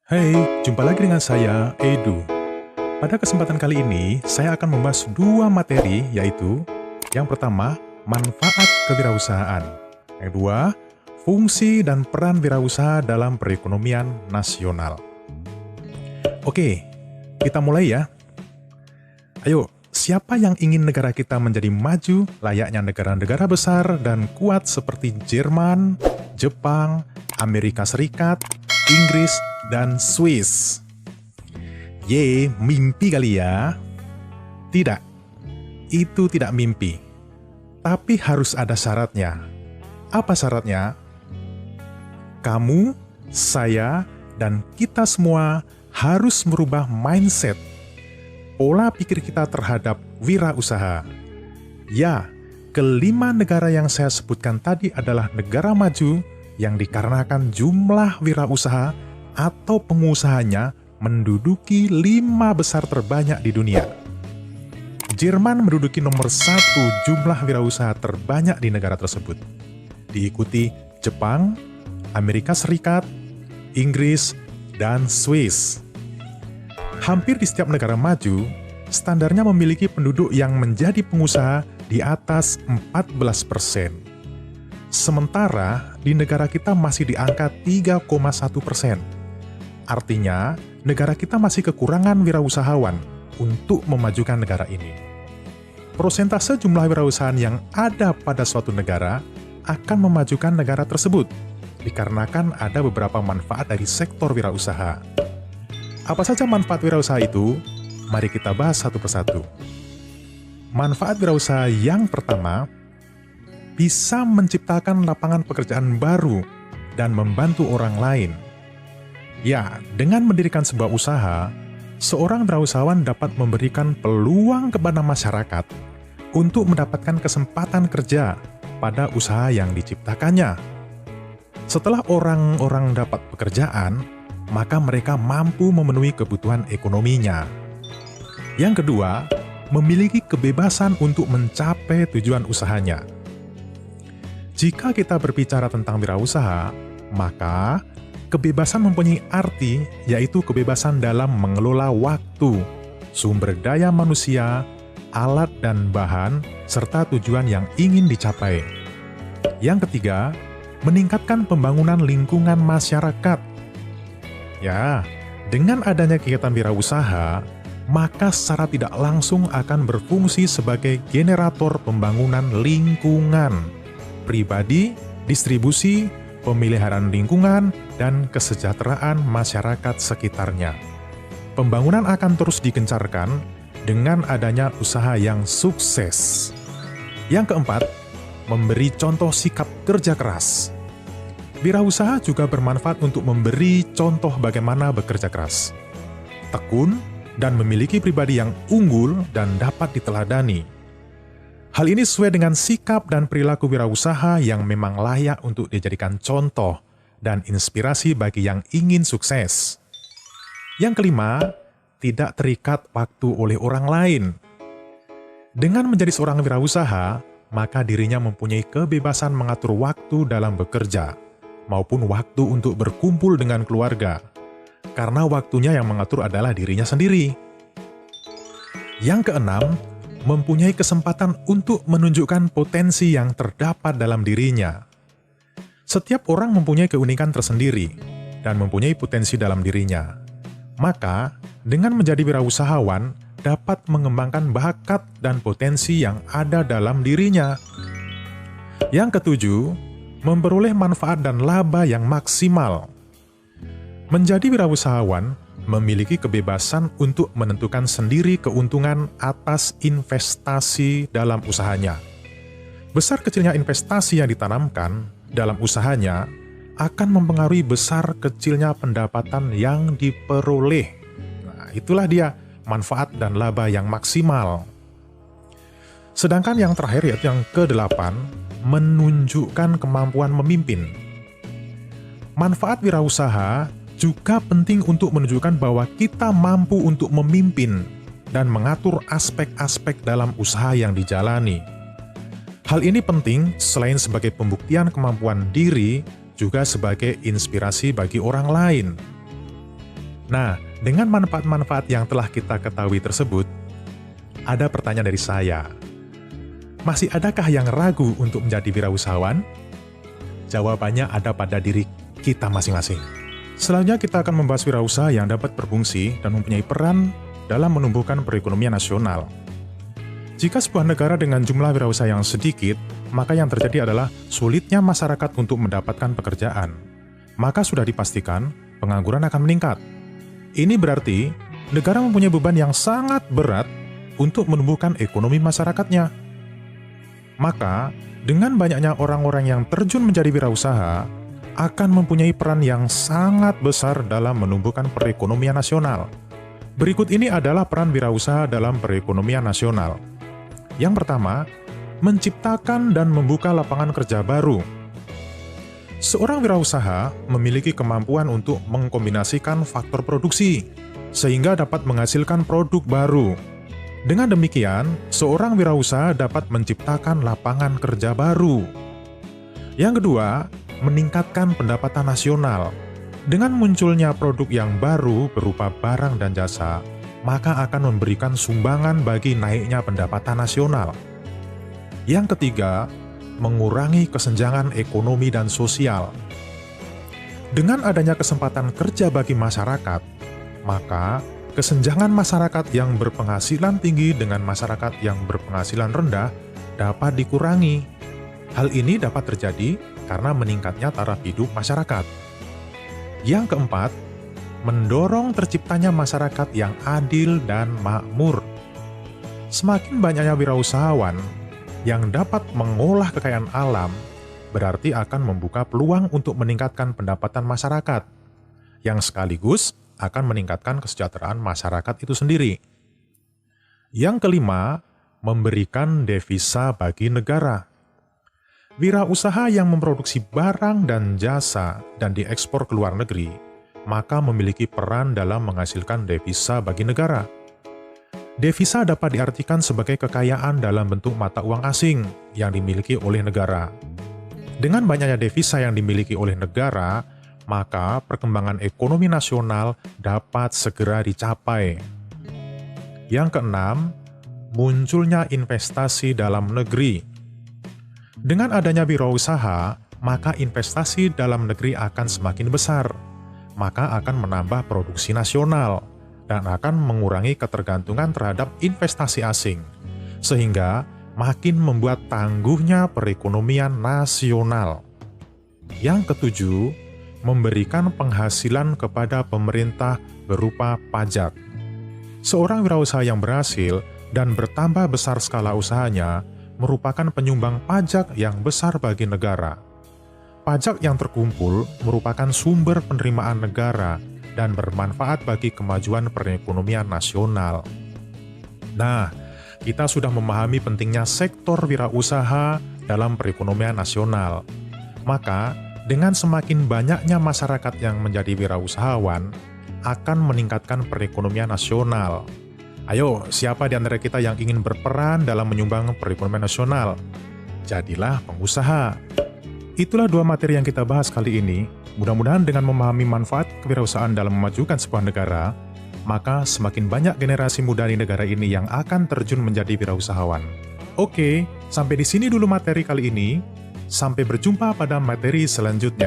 Hai, jumpa lagi dengan saya, Edu. Pada kesempatan kali ini, saya akan membahas dua materi, yaitu yang pertama, manfaat kewirausahaan. Yang kedua, fungsi dan peran wirausaha dalam perekonomian nasional. Oke, kita mulai ya. Ayo, siapa yang ingin negara kita menjadi maju layaknya negara-negara besar dan kuat seperti Jerman, Jepang, Amerika Serikat, Inggris, dan Swiss? Ye, mimpi kali ya? Tidak, itu tidak mimpi. Tapi harus ada syaratnya. Apa syaratnya? Kamu, saya, dan kita semua harus merubah mindset, pola pikir kita terhadap wirausaha. Ya, kelima negara yang saya sebutkan tadi adalah negara maju yang dikarenakan jumlah wirausaha atau pengusahanya menduduki 5 besar terbanyak di dunia. Jerman menduduki nomor 1 jumlah wirausaha terbanyak di negara tersebut. Diikuti Jepang, Amerika Serikat, Inggris, dan Swiss. Hampir di setiap negara maju, standarnya memiliki penduduk yang menjadi pengusaha di atas 14%. Sementara di negara kita masih di angka 3,1%. Artinya, negara kita masih kekurangan wirausahawan untuk memajukan negara ini. Persentase jumlah wirausahaan yang ada pada suatu negara akan memajukan negara tersebut, dikarenakan ada beberapa manfaat dari sektor wirausaha. Apa saja manfaat wirausaha itu? Mari kita bahas satu persatu. Manfaat wirausaha yang pertama, bisa menciptakan lapangan pekerjaan baru dan membantu orang lain. Ya, dengan mendirikan sebuah usaha, seorang wirausahawan dapat memberikan peluang kepada masyarakat untuk mendapatkan kesempatan kerja pada usaha yang diciptakannya. Setelah orang-orang dapat pekerjaan, maka mereka mampu memenuhi kebutuhan ekonominya. Yang kedua, memiliki kebebasan untuk mencapai tujuan usahanya. Jika kita berbicara tentang wirausaha, maka kebebasan mempunyai arti, yaitu kebebasan dalam mengelola waktu, sumber daya manusia, alat dan bahan, serta tujuan yang ingin dicapai. Yang ketiga, meningkatkan pembangunan lingkungan masyarakat. Ya, dengan adanya kegiatan wirausaha, maka secara tidak langsung akan berfungsi sebagai generator pembangunan lingkungan, pribadi, distribusi, pemeliharaan lingkungan, dan kesejahteraan masyarakat sekitarnya. Pembangunan akan terus digencarkan dengan adanya usaha yang sukses. Yang keempat, memberi contoh sikap kerja keras. Wirausaha juga bermanfaat untuk memberi contoh bagaimana bekerja keras, tekun, dan memiliki pribadi yang unggul dan dapat diteladani. Hal ini sesuai dengan sikap dan perilaku wirausaha yang memang layak untuk dijadikan contoh dan inspirasi bagi yang ingin sukses. Yang kelima, tidak terikat waktu oleh orang lain. Dengan menjadi seorang wirausaha, maka dirinya mempunyai kebebasan mengatur waktu dalam bekerja, maupun waktu untuk berkumpul dengan keluarga, karena waktunya yang mengatur adalah dirinya sendiri. Yang keenam, mempunyai kesempatan untuk menunjukkan potensi yang terdapat dalam dirinya. Setiap orang mempunyai keunikan tersendiri dan mempunyai potensi dalam dirinya. Maka, dengan menjadi wirausahawan, dapat mengembangkan bakat dan potensi yang ada dalam dirinya. Yang ketujuh, memperoleh manfaat dan laba yang maksimal. Menjadi wirausahawan memiliki kebebasan untuk menentukan sendiri keuntungan atas investasi dalam usahanya. Besar kecilnya investasi yang ditanamkan dalam usahanya akan mempengaruhi besar kecilnya pendapatan yang diperoleh. Nah, itulah dia manfaat dan laba yang maksimal. Sedangkan yang terakhir, yaitu yang ke-8, menunjukkan kemampuan memimpin. Manfaat wirausaha juga penting untuk menunjukkan bahwa kita mampu untuk memimpin dan mengatur aspek-aspek dalam usaha yang dijalani. Hal ini penting selain sebagai pembuktian kemampuan diri, juga sebagai inspirasi bagi orang lain. Nah, dengan manfaat-manfaat yang telah kita ketahui tersebut, ada pertanyaan dari saya. Masih adakah yang ragu untuk menjadi wirausahawan? Jawabannya ada pada diri kita masing-masing. Selanjutnya kita akan membahas wirausaha yang dapat berfungsi dan mempunyai peran dalam menumbuhkan perekonomian nasional. Jika sebuah negara dengan jumlah wirausaha yang sedikit, maka yang terjadi adalah sulitnya masyarakat untuk mendapatkan pekerjaan. Maka sudah dipastikan pengangguran akan meningkat. Ini berarti negara mempunyai beban yang sangat berat untuk menumbuhkan ekonomi masyarakatnya. Maka, dengan banyaknya orang-orang yang terjun menjadi wirausaha, akan mempunyai peran yang sangat besar dalam menumbuhkan perekonomian nasional. Berikut ini adalah peran wirausaha dalam perekonomian nasional. Yang pertama, menciptakan dan membuka lapangan kerja baru. Seorang wirausaha memiliki kemampuan untuk mengkombinasikan faktor produksi, sehingga dapat menghasilkan produk baru. Dengan demikian, seorang wirausaha dapat menciptakan lapangan kerja baru. Yang kedua, meningkatkan pendapatan nasional. Dengan munculnya produk yang baru berupa barang dan jasa, maka akan memberikan sumbangan bagi naiknya pendapatan nasional. Yang ketiga, mengurangi kesenjangan ekonomi dan sosial. Dengan adanya kesempatan kerja bagi masyarakat, maka kesenjangan masyarakat yang berpenghasilan tinggi dengan masyarakat yang berpenghasilan rendah dapat dikurangi. Hal ini dapat terjadi karena meningkatnya taraf hidup masyarakat. Yang keempat, mendorong terciptanya masyarakat yang adil dan makmur. Semakin banyaknya wirausahawan yang dapat mengolah kekayaan alam, berarti akan membuka peluang untuk meningkatkan pendapatan masyarakat, yang sekaligus akan meningkatkan kesejahteraan masyarakat itu sendiri. Yang kelima, memberikan devisa bagi negara. Wirausaha yang memproduksi barang dan jasa dan diekspor ke luar negeri, maka memiliki peran dalam menghasilkan devisa bagi negara. Devisa dapat diartikan sebagai kekayaan dalam bentuk mata uang asing yang dimiliki oleh negara. Dengan banyaknya devisa yang dimiliki oleh negara, maka perkembangan ekonomi nasional dapat segera dicapai. Yang keenam, munculnya investasi dalam negeri. Dengan adanya wirausaha, maka investasi dalam negeri akan semakin besar, maka akan menambah produksi nasional, dan akan mengurangi ketergantungan terhadap investasi asing, sehingga makin membuat tangguhnya perekonomian nasional. Yang ketujuh, memberikan penghasilan kepada pemerintah berupa pajak. Seorang wirausaha yang berhasil dan bertambah besar skala usahanya merupakan penyumbang pajak yang besar bagi negara. Pajak yang terkumpul merupakan sumber penerimaan negara dan bermanfaat bagi kemajuan perekonomian nasional. Nah, kita sudah memahami pentingnya sektor wirausaha dalam perekonomian nasional. Maka, dengan semakin banyaknya masyarakat yang menjadi wirausahawan, akan meningkatkan perekonomian nasional. Ayo, siapa di antara kita yang ingin berperan dalam menyumbang perekonomian nasional? Jadilah pengusaha. Itulah dua materi yang kita bahas kali ini. Mudah-mudahan dengan memahami manfaat kewirausahaan dalam memajukan sebuah negara, maka semakin banyak generasi muda di negara ini yang akan terjun menjadi wirausahawan. Oke, sampai di sini dulu materi kali ini. Sampai berjumpa pada materi selanjutnya.